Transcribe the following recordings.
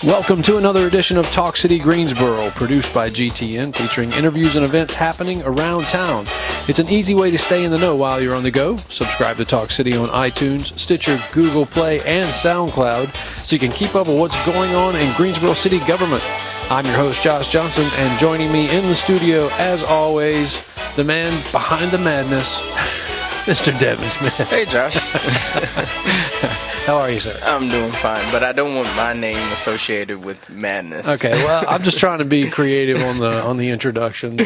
Welcome to another edition of Talk City Greensboro, produced by GTN, featuring interviews and events happening around town. It's an easy way to stay in the know while you're on the go. Subscribe to Talk City on iTunes, Stitcher, Google Play, and SoundCloud so you can keep up with what's going on in Greensboro City government. I'm your host, Josh Johnson, and joining me in the studio, as always, the man behind the madness, Mr. Devin Smith. Hey, Josh. How are you, sir? I'm doing fine, but I don't want my name associated with madness. Okay, well, I'm just trying to be creative on the introductions.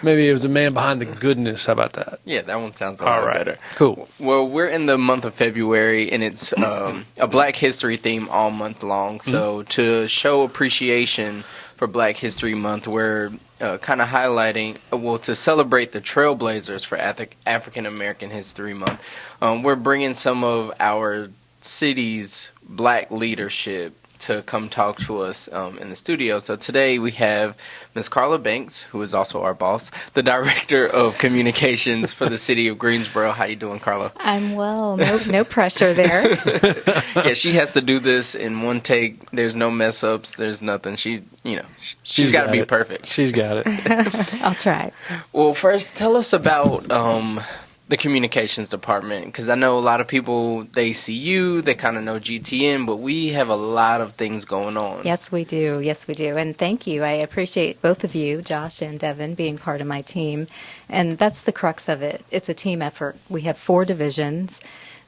Maybe it was the man behind the goodness. How about that? Yeah, that one sounds a lot better. Cool. Well, we're in the month of February, and it's a Black History theme all month long. So to show appreciation for Black History Month, we're kind of highlighting, to celebrate the trailblazers for African American History Month. We're bringing some of our city's Black leadership to come talk to us in the studio. So today we have Ms. Carla Banks, who is also our boss, the Director of Communications for the City of Greensboro. How you doing, Carla? I'm well. No pressure there. Yeah, she has to do this in one take. There's no mess ups. There's nothing. She's got to be perfect. She's got it. I'll try. Well, first, tell us about the communications department, because I know a lot of people, they see you, they kind of know GTN, but we have a lot of things going on. Yes, we do. And thank you. I appreciate both of you, Josh and Devin, being part of my team. And that's the crux of it. It's a team effort. We have 4 divisions.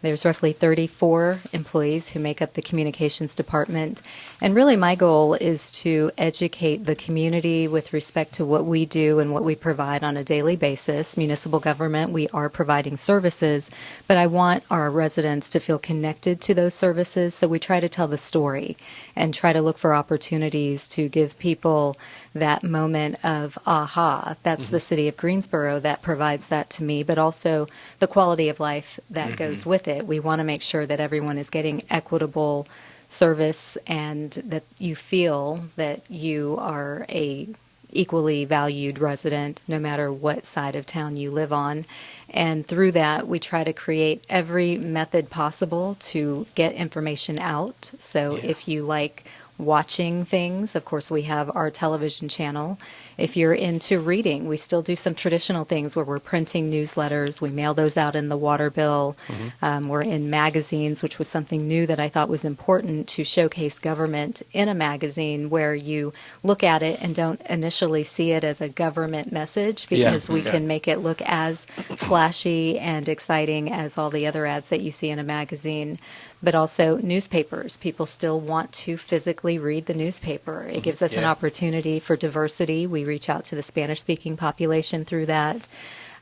There's roughly 34 employees who make up the communications department. And really my goal is to educate the community with respect to what we do and what we provide on a daily basis. Municipal government, we are providing services, but I want our residents to feel connected to those services. So we try to tell the story and try to look for opportunities to give people that moment of aha. That's the city of Greensboro that provides that to me, but also the quality of life that goes with it. We want to make sure that everyone is getting equitable service and that you feel that you are a equally valued resident no matter what side of town you live on. And through that, we try to create every method possible to get information out. So if you like watching things, of course, we have our television channel. If you're into reading, we still do some traditional things where we're printing newsletters. We mail those out in the water bill. We're in magazines, which was something new that I thought was important to showcase government in a magazine where you look at it and don't initially see it as a government message, because we can make it look as flashy and exciting as all the other ads that you see in a magazine. But also newspapers. People still want to physically read the newspaper. It gives us an opportunity for diversity. We reach out to the Spanish-speaking population through that.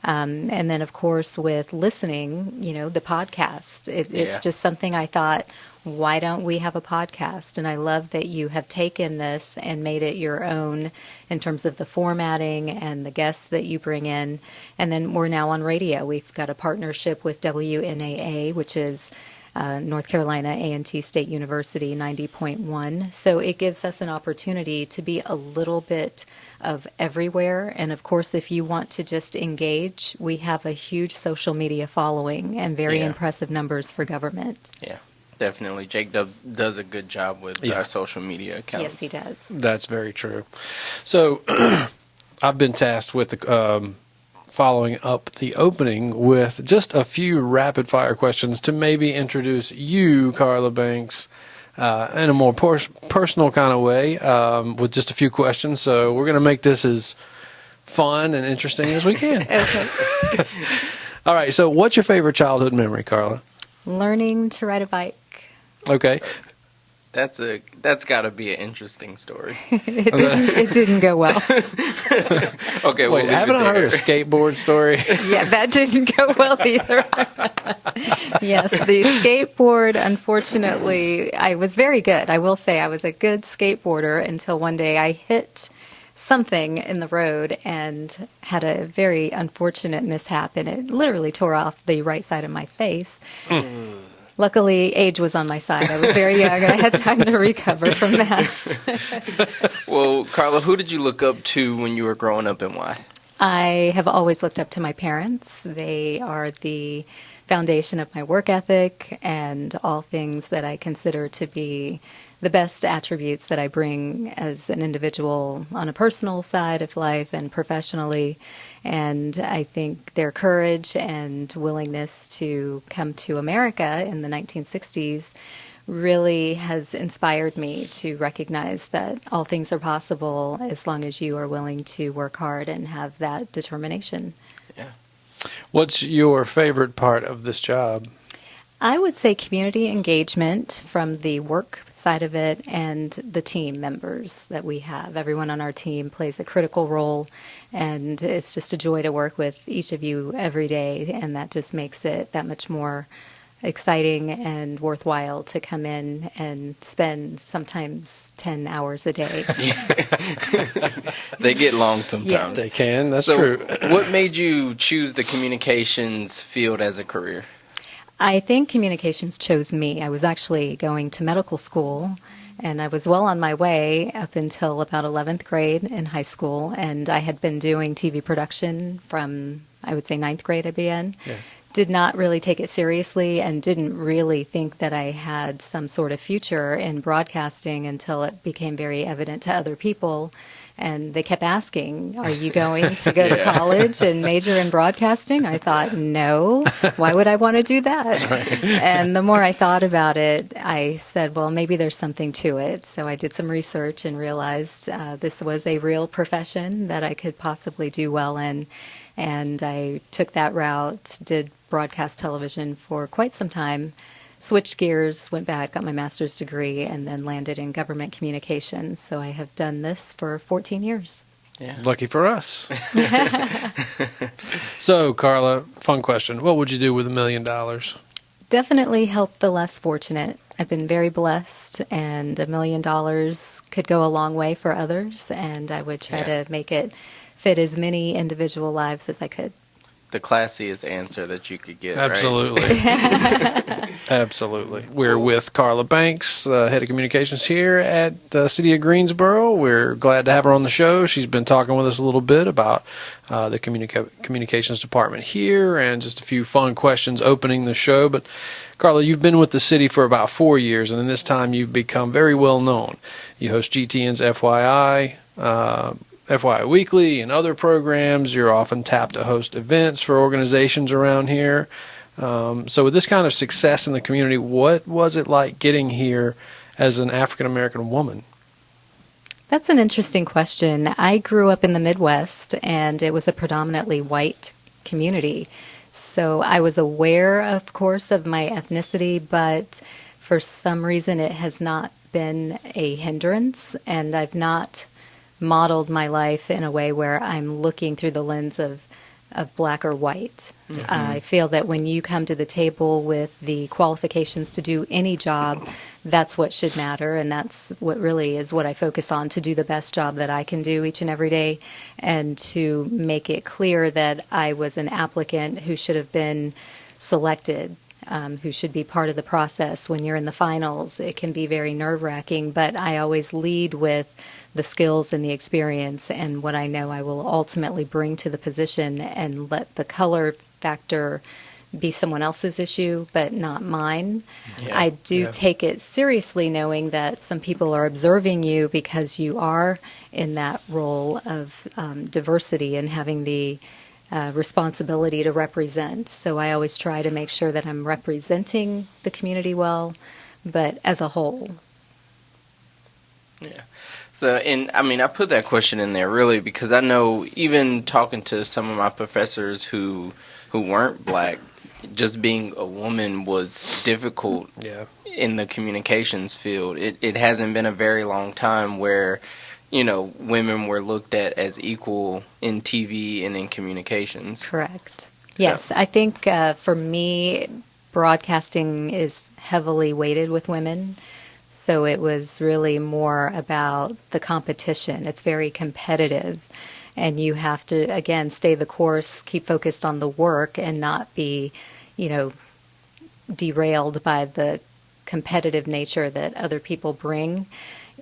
And then, of course, with listening, the podcast. It's just something I thought, why don't we have a podcast? And I love that you have taken this and made it your own in terms of the formatting and the guests that you bring in. And then we're now on radio. We've got a partnership with WNAA, which is North Carolina A&T State University 90.1. So it gives us an opportunity to be a little bit of everywhere. And of course, if you want to just engage, we have a huge social media following and very impressive numbers for government. Yeah, definitely. Jake does a good job with our social media accounts. Yes, he does. That's very true. So I've been tasked with the following up the opening with just a few rapid fire questions to maybe introduce you, Carla Banks, in a more personal kind of way, with just a few questions. So we're going to make this as fun and interesting as we can. Okay. All right. So what's your favorite childhood memory, Carla? Learning to ride a bike. Okay. That's got to be an interesting story. It didn't go well. Okay, wait, haven't I heard a skateboard story? Yeah, that didn't go well either. Yes, the skateboard, unfortunately, I was very good. I will say I was a good skateboarder until one day I hit something in the road and had a very unfortunate mishap, and it literally tore off the right side of my face. Luckily, age was on my side. I was very young, and I had time to recover from that. Well, Carla, who did you look up to when you were growing up, and why? I have always looked up to my parents. They are the foundation of my work ethic and all things that I consider to be the best attributes that I bring as an individual on a personal side of life and professionally. And I think their courage and willingness to come to America in the 1960s really has inspired me to recognize that all things are possible as long as you are willing to work hard and have that determination. Yeah. What's your favorite part of this job? I would say community engagement from the work side of it and the team members that we have. Everyone on our team plays a critical role, and it's just a joy to work with each of you every day, and that just makes it that much more exciting and worthwhile to come in and spend sometimes 10 hours a day. They get long sometimes. Yes. They can, that's So, true. what made you choose the communications field as a career? I think communications chose me. I was actually going to medical school, and I was well on my way up until about 11th grade in high school, and I had been doing TV production from, I would say, 9th grade I began. Yeah. Did not really take it seriously and didn't really think that I had some sort of future in broadcasting until it became very evident to other people. And they kept asking, are you going to go to college and major in broadcasting? I thought, no, why would I want to do that? Right. And the more I thought about it, I said, well, maybe there's something to it. So I did some research and realized this was a real profession that I could possibly do well in. And I took that route, did broadcast television for quite some time, switched gears, went back, got my master's degree, and then landed in government communications. So I have done this for 14 years. Yeah. Lucky for us. So, Carla, fun question. What would you do with $1 million? Definitely help the less fortunate. I've been very blessed, and $1 million could go a long way for others, and I would try to make it fit as many individual lives as I could. The classiest answer that you could get, Absolutely. right? Absolutely. We're with Carla Banks, head of communications here at the City of Greensboro. We're glad to have her on the show. She's been talking with us a little bit about the communications department here and just a few fun questions opening the show. But, Carla, you've been with the city for about 4 years, and in this time you've become very well known. You host GTN's FYI Weekly and other programs. You're often tapped to host events for organizations around here. So with this kind of success in the community, what was it like getting here as an African-American woman? That's an interesting question. I grew up in the Midwest, and it was a predominantly white community. So I was aware, of course, of my ethnicity, but for some reason it has not been a hindrance, and I've not modeled my life in a way where I'm looking through the lens of black or white. Mm-hmm. I feel that when you come to the table with the qualifications to do any job, that's what should matter, and that's what really is what I focus on, to do the best job that I can do each and every day, and to make it clear that I was an applicant who should have been selected, who should be part of the process. When you're in the finals, it can be very nerve-wracking, but I always lead with the skills and the experience and what I know I will ultimately bring to the position, and let the color factor be someone else's issue, but not mine. Yeah, I do take it seriously, knowing that some people are observing you because you are in that role of diversity and having the responsibility to represent. So I always try to make sure that I'm representing the community well, but as a whole. Yeah. So, and I mean, I put that question in there really because I know, even talking to some of my professors who weren't black, just being a woman was difficult in the communications field. It hasn't been a very long time where, you know, women were looked at as equal in TV and in communications. Correct. Yes, I think for me, broadcasting is heavily weighted with women. So it was really more about the competition. It's very competitive, and you have to, again, stay the course, keep focused on the work, and not be, you know, derailed by the competitive nature that other people bring.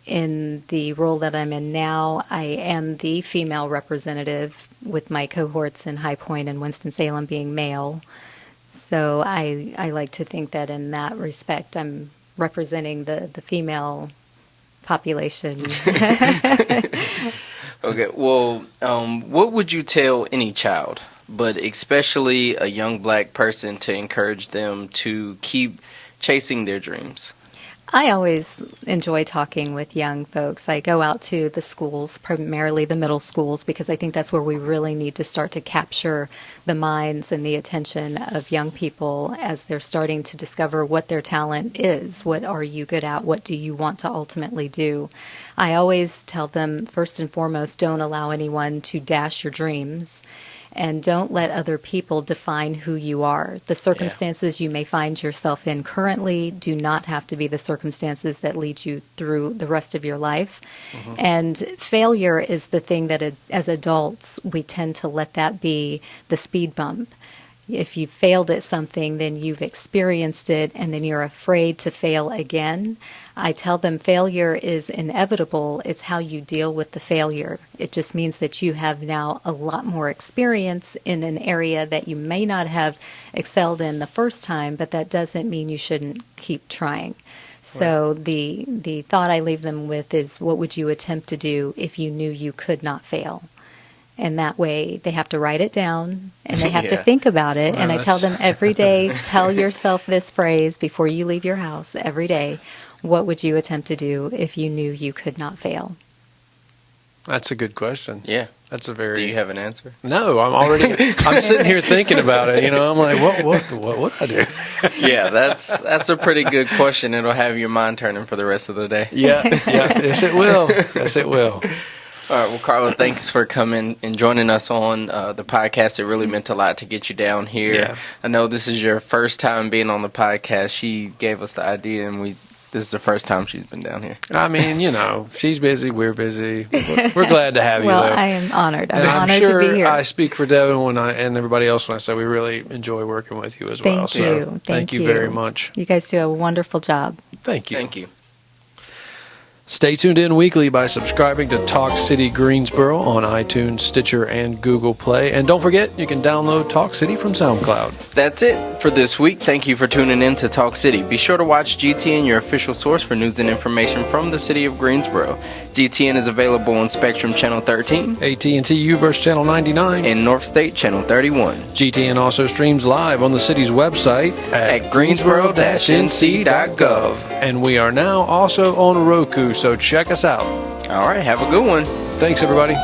In the role that I'm in now, I am the female representative, with my cohorts in High Point and Winston-Salem being male. So I like to think that in that respect, I'm representing the female population. Okay, well, what would you tell any child, but especially a young black person, to encourage them to keep chasing their dreams? I always enjoy talking with young folks. I go out to the schools, primarily the middle schools, because I think that's where we really need to start to capture the minds and the attention of young people as they're starting to discover what their talent is. What are you good at? What do you want to ultimately do? I always tell them, first and foremost, don't allow anyone to dash your dreams. And don't let other people define who you are. The circumstances you may find yourself in currently do not have to be the circumstances that lead you through the rest of your life. Mm-hmm. And failure is the thing that, as adults, we tend to let that be the speed bump. If you failed at something, then you've experienced it, and then you're afraid to fail again. I tell them failure is inevitable. It's how you deal with the failure. It just means that you have now a lot more experience in an area that you may not have excelled in the first time, but that doesn't mean you shouldn't keep trying. So right. The thought I leave them with is, what would you attempt to do if you knew you could not fail? And that way they have to write it down and they have to think about it. Well, and I tell them every day, tell yourself this phrase before you leave your house every day. What would you attempt to do if you knew you could not fail? That's a good question. Yeah. That's a very... Do you have an answer? No, I'm sitting here thinking about it. I'm like, what would I do? Yeah, that's a pretty good question. It'll have your mind turning for the rest of the day. Yeah. Yes, it will. Yes, it will. All right, well, Carla, thanks for coming and joining us on the podcast. It really meant a lot to get you down here. Yeah. I know this is your first time being on the podcast. She gave us the idea, and this is the first time she's been down here. I mean, she's busy, we're busy. We're glad to have you, well, though. I am honored. I'm honored sure to be here. I speak for Devin and everybody else when I say we really enjoy working with you as well. Thank you. So thank you very much. You guys do a wonderful job. Thank you. Thank you. Stay tuned in weekly by subscribing to Talk City Greensboro on iTunes, Stitcher, and Google Play. And don't forget, you can download Talk City from SoundCloud. That's it for this week. Thank you for tuning in to Talk City. Be sure to watch GTN, your official source for news and information from the city of Greensboro. GTN is available on Spectrum Channel 13, AT&T U-verse Channel 99, and North State Channel 31. GTN also streams live on the city's website at greensboro-nc.gov. And we are now also on Roku, so check us out. All right, have a good one. Thanks, everybody.